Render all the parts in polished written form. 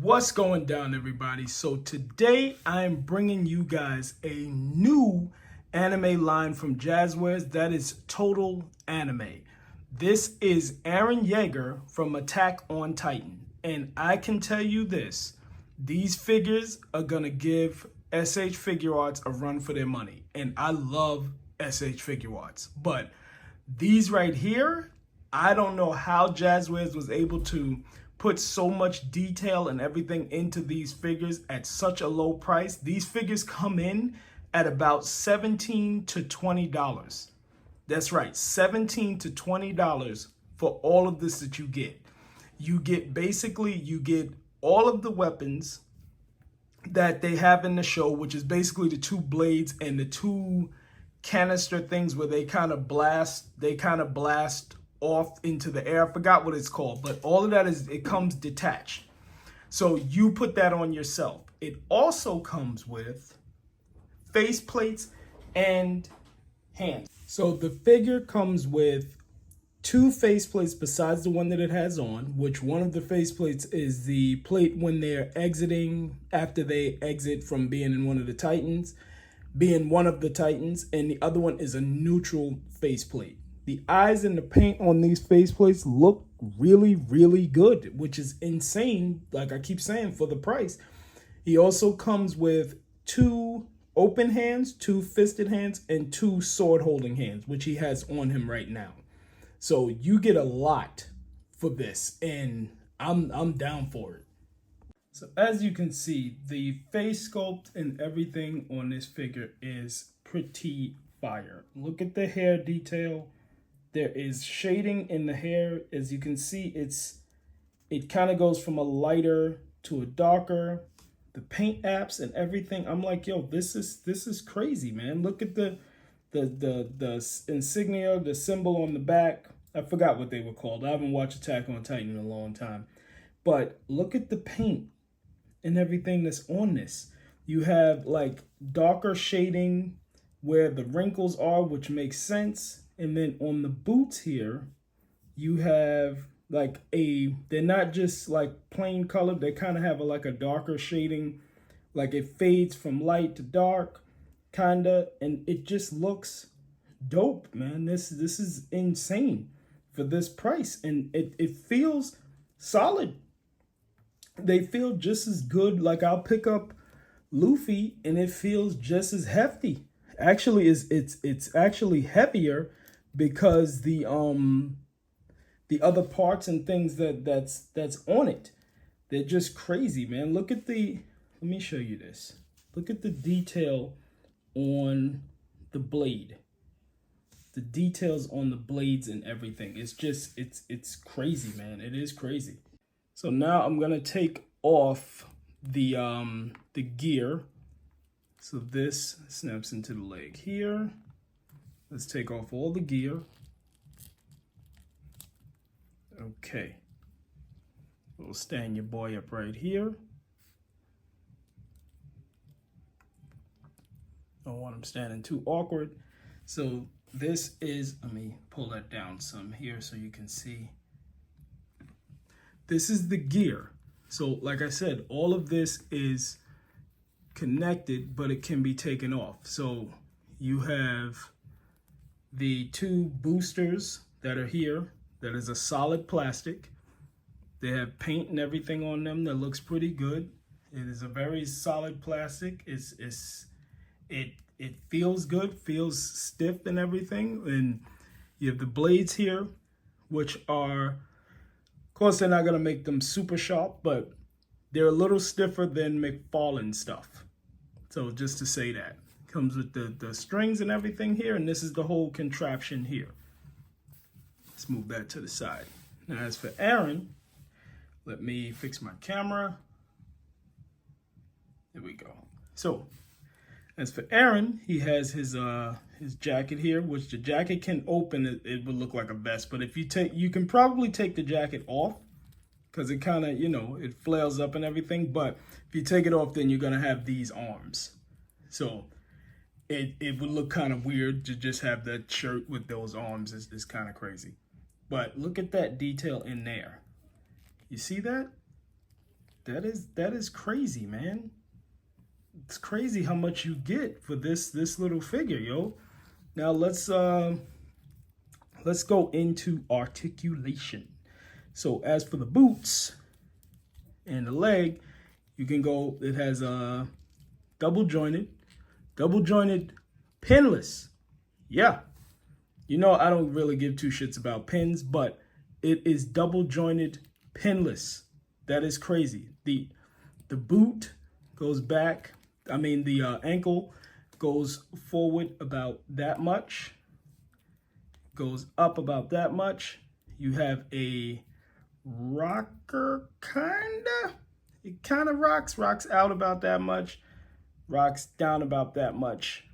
What's going down, everybody? So today I am bringing you guys a new anime line from Jazwares that is total anime. This is Eren Jaeger from Attack on Titan. And I can tell you this, these figures are going to give SH Figure Arts a run for their money. And I love SH Figure Arts. But these right here, I don't know how Jazwares was able to put so much detail and everything into these figures at such a low price. These figures come in at about $17 to $20. That's right, $17 to $20 for all of this that you get. You get all of the weapons that they have in the show, which is basically the two blades and the two canister things where they kind of blast off into the air. I forgot what it's called, but all of that it comes detached. So you put that on yourself. It also comes with face plates and hands. So the figure comes with two face plates besides the one that it has on, which one of the face plates is the plate when they're exiting, after they exit from being one of the Titans, and the other one is a neutral face plate. The eyes and the paint on these faceplates look really, really good, which is insane, like I keep saying, for the price. He also comes with two open hands, two fisted hands, and two sword-holding hands, which he has on him right now. So you get a lot for this, and I'm down for it. So as you can see, the face sculpt and everything on this figure is pretty fire. Look at the hair detail. There is shading in the hair. As you can see, it kind of goes from a lighter to a darker. The paint apps and everything. I'm like, yo, this is crazy, man. Look at the insignia, the symbol on the back. I forgot what they were called. I haven't watched Attack on Titan in a long time. But look at the paint and everything that's on this. You have like darker shading where the wrinkles are, which makes sense. And then on the boots here, you have like they're not just like plain colored. They kind of have like a darker shading, like it fades from light to dark, kinda. And it just looks dope, man. This is insane for this price. And it feels solid. They feel just as good. Like I'll pick up Luffy and it feels just as hefty. Actually, it's actually heavier because the other parts and things that's on it, they're just crazy, man. Let me show you this. Look at the detail on the blade. The details on the blades and everything. It's just it's crazy, man. It is crazy. So now I'm gonna take off the gear. So this snaps into the leg here. Let's take off all the gear. Okay. We'll stand your boy up right here. Don't want him standing too awkward. So this is, let me pull that down some here so you can see. This is the gear. So like I said, all of this is connected, but it can be taken off. So you have the two boosters that are here. That is a solid plastic. They have paint and everything on them that looks pretty good. It is a very solid plastic. It feels good, feels stiff and everything. And you have the blades here, which are, of course, they're not gonna make them super sharp, but they're a little stiffer than McFarlane stuff. So just to say that. Comes with the strings and everything here, and this is the whole contraption here. Let's move that to the side. Now as for Eren, let me fix my camera. There we go. So as for Eren, he has his jacket here, which the jacket can open. It would look like a vest, but if you can probably take the jacket off because it kind of, it flares up and everything. But if you take it off, then you're gonna have these arms. So it would look kind of weird to just have that shirt with those arms. It's kind of crazy. But look at that detail in there. You see that? That is crazy, man. It's crazy how much you get for this little figure, yo. Now let's go into articulation. So as for the boots and the leg, you can go, it has a double jointed, pinless. Yeah. You know, I don't really give two shits about pins, but it is double jointed, pinless. That is crazy. The boot goes back. I mean, the ankle goes forward about that much, goes up about that much. You have a rocker, kinda. It kind of rocks out about that much, rocks down about that much.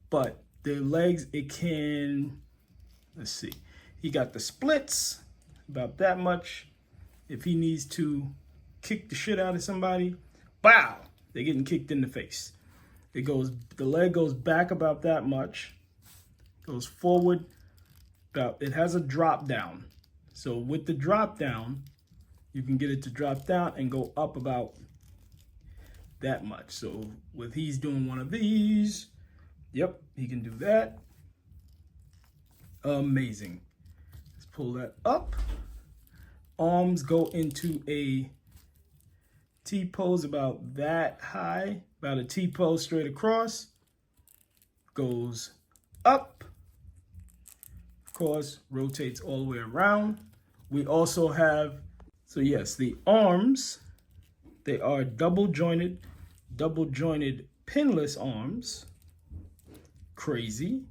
But the legs, it can, let's see. He got the splits about that much. If he needs to kick the shit out of somebody, wow, they're getting kicked in the face. The leg goes back about that much, goes forward about, it has a drop down. So with the drop down, you can get it to drop down and go up about that much. So with he's doing one of these, yep, he can do that. Amazing. Let's pull that up. Arms go into a T-pose about that high, about a T-pose straight across. Goes up. Of course, rotates all the way around. We also have, so yes, the arms, they are double jointed, pinless arms. Crazy.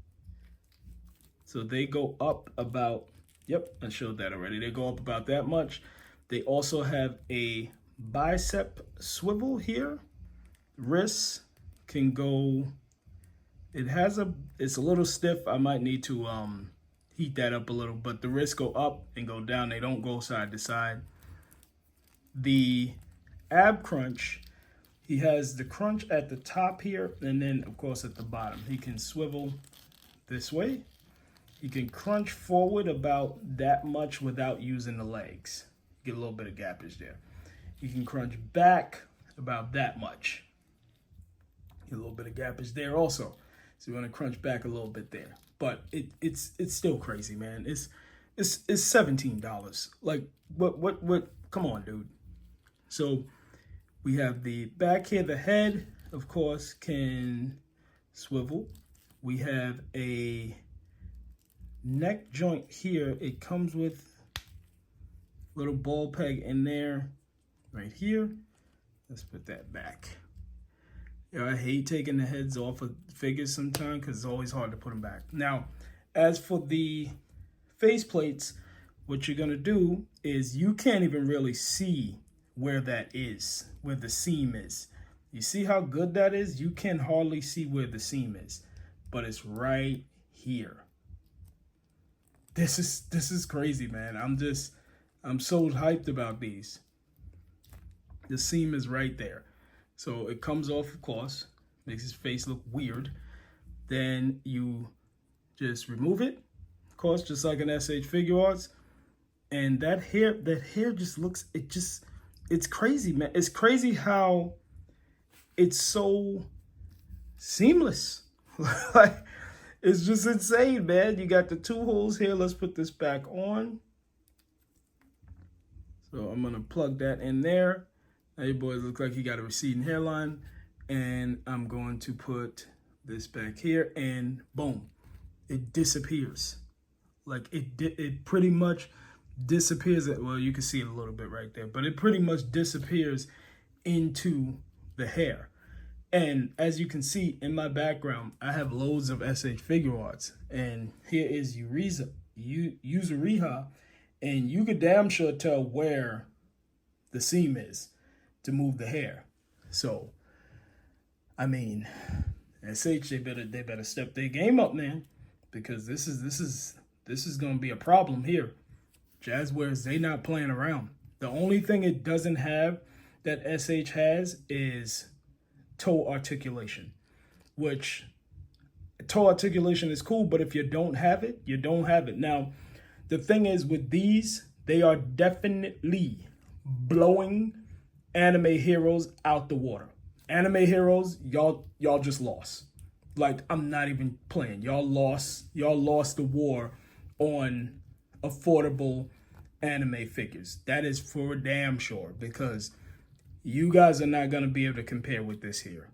So they go up about, yep, I showed that already. They go up about that much. They also have a bicep swivel here. Wrists can go, it's a little stiff. I might need to heat that up a little, but the wrists go up and go down. They don't go side to side. The ab crunch, he has the crunch at the top here, and then of course at the bottom. He can swivel this way. He can crunch forward about that much without using the legs. Get a little bit of gappage there. He can crunch back about that much. Get a little bit of gappage there also. So you want to crunch back a little bit there. But it's still crazy, man. It's $17. Like what come on, dude. So we have the back here, the head, of course, can swivel. We have a neck joint here. It comes with a little ball peg in there right here. Let's put that back. Yeah, I hate taking the heads off of figures sometimes because it's always hard to put them back. Now, as for the face plates, what you're going to do is you can't even really see where that is, where the seam is. You see how good that is? You can hardly see where the seam is, but it's right here. This is crazy, man. I'm so hyped about these. The seam is right there. So it comes off, of course, makes his face look weird. Then you just remove it, of course, just like an SH Figure Arts. And that hair just looks, it's crazy, man. It's crazy how it's so seamless. Like, it's just insane, man. You got the two holes here. Let's put this back on. So I'm gonna plug that in there. Now your boy looks like he got a receding hairline. And I'm going to put this back here and boom, it disappears. Like it pretty much disappears. Well, you can see it a little bit right there, but it pretty much disappears into the hair. And as you can see in my background, I have loads of SH Figure Arts. And here is Yuzuriha. And you could damn sure tell where the seam is to move the hair. So, I mean, SH, they better step their game up, man. Because this is gonna be a problem here. Jazwares, they not playing around. The only thing it doesn't have that SH has is toe articulation, which toe articulation is cool, but if you don't have it, you don't have it. Now, the thing is with these, they are definitely blowing anime heroes out the water. Anime heroes, y'all just lost. Like, I'm not even playing. Y'all lost the war on affordable anime figures. That is for damn sure, because you guys are not going to be able to compare with this here.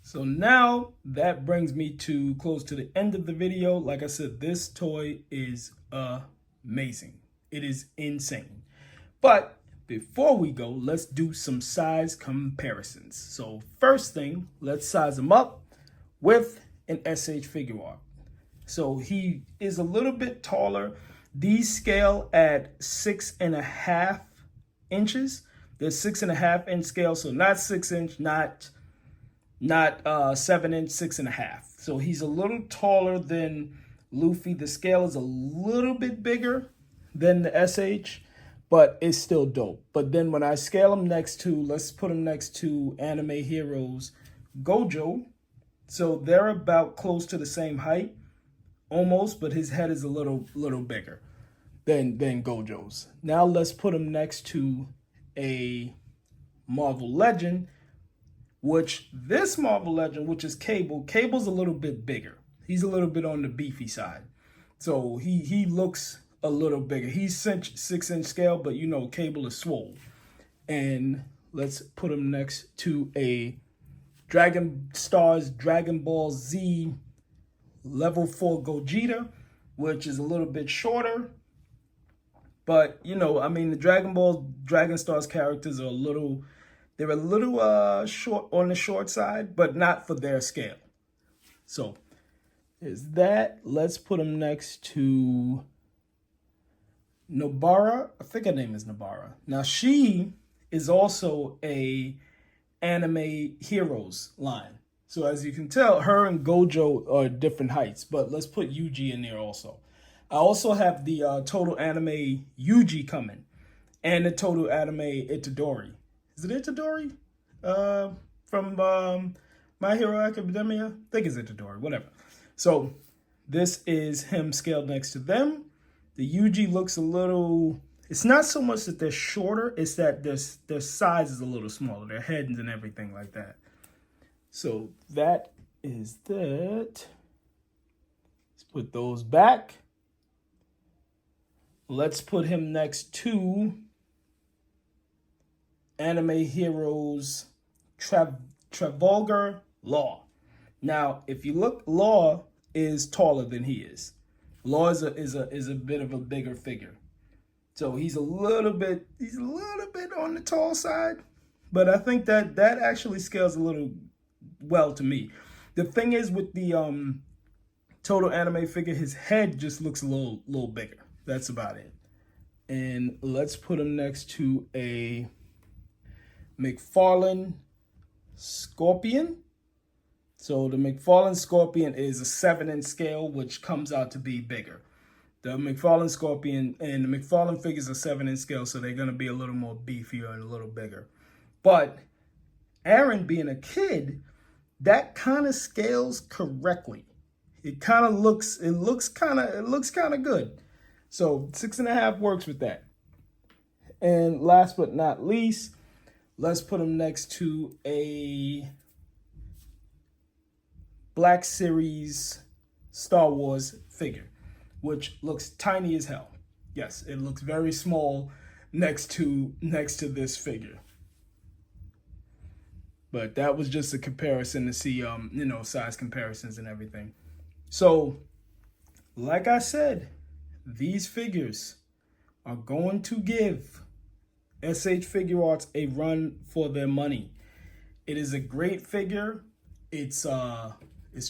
So now that brings me to close to the end of the video. Like I said, this toy is amazing. It is insane. But before we go, let's do some size comparisons. So first thing, let's size him up with an SH figure art. So he is a little bit taller. These scale at 6.5 inches. They're 6.5 inch scale, so not 6 inch, not 7 inch, 6.5. So he's a little taller than Luffy. The scale is a little bit bigger than the SH, but it's still dope. But then when I scale him next to, let's put him next to Anime Heroes Gojo. So they're about close to the same height, almost, but his head is a little bigger than Gojo's. Now let's put him next to a Marvel Legend, which this Marvel Legend, which is Cable's a little bit bigger. He's a little bit on the beefy side. So he looks a little bigger. He's 6 inch scale, but you know, Cable is swole. And let's put him next to a Dragon Ball Z level 4 Gogeta, which is a little bit shorter. But, you know, I mean, the Dragon Stars characters are a little short on the short side, but not for their scale. So is that. Let's put him next to Nobara. I think her name is Nobara. Now she is also a Anime Heroes line. So as you can tell, her and Gojo are different heights, but let's put Yuji in there also. I also have the Total Anime Yuji coming, and the Total Anime Itadori. Is it Itadori? From My Hero Academia? I think it's Itadori, whatever. So this is him scaled next to them. The Yuji looks a little, it's not so much that they're shorter, it's that their size is a little smaller, their heads and everything like that. So that is that. Let's put those back. Let's put him next to Anime Heroes Trafalgar Law. Now, if you look, Law is taller than he is. Law is a bit of a bigger figure. So he's a little bit on the tall side, but I think that actually scales a little well to me. The thing is with the Total Anime figure, his head just looks a little bigger. That's about it. And let's put him next to a McFarlane Scorpion. So the McFarlane Scorpion is a 7 inch scale, which comes out to be bigger. The McFarlane Scorpion and the McFarlane figures are 7 inch scale, so they're going to be a little more beefier and a little bigger. But Eren being a kid, that kind of scales correctly. It kind of looks kind of good. So 6.5 works with that. And last but not least, let's put him next to a Black Series Star Wars figure, which looks tiny as hell. Yes, it looks very small next to this figure. But that was just a comparison to see, size comparisons and everything. So, like I said, these figures are going to give SH Figure Arts a run for their money. It is a great figure. It's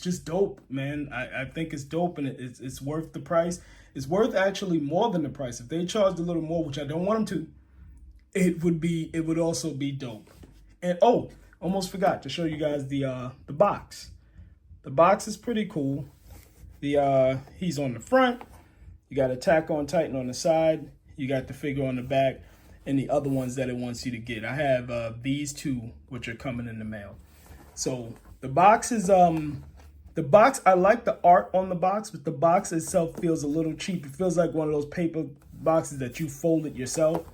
just dope, man. I think it's dope, and it's worth the price. It's worth actually more than the price. If they charged a little more, which I don't want them to, it would also be dope. And oh, almost forgot to show you guys the box. The box is pretty cool. He's on the front. You got Attack on Titan on the side. You got the figure on the back, and the other ones that it wants you to get. I have these two, which are coming in the mail. So the box is the box. I like the art on the box, but the box itself feels a little cheap. It feels like one of those paper boxes that you folded yourself.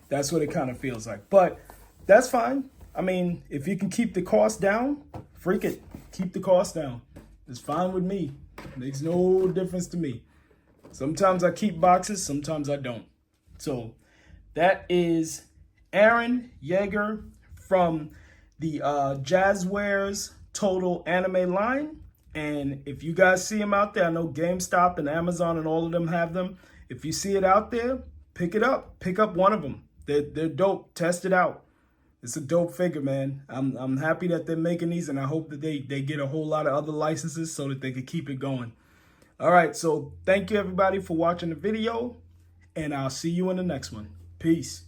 That's what it kind of feels like. But that's fine. I mean, if you can keep the cost down, freak it. Keep the cost down. It's fine with me. Makes no difference to me. Sometimes I keep boxes, sometimes I don't. So that is Eren Jaeger from the Jazwares Total Anime line. And if you guys see them out there, I know GameStop and Amazon and all of them have them. If you see it out there, pick it up. Pick up one of them. They're dope. Test it out. It's a dope figure, man. I'm happy that they're making these, and I hope that they get a whole lot of other licenses so that they can keep it going. All right, so thank you everybody for watching the video, and I'll see you in the next one. Peace.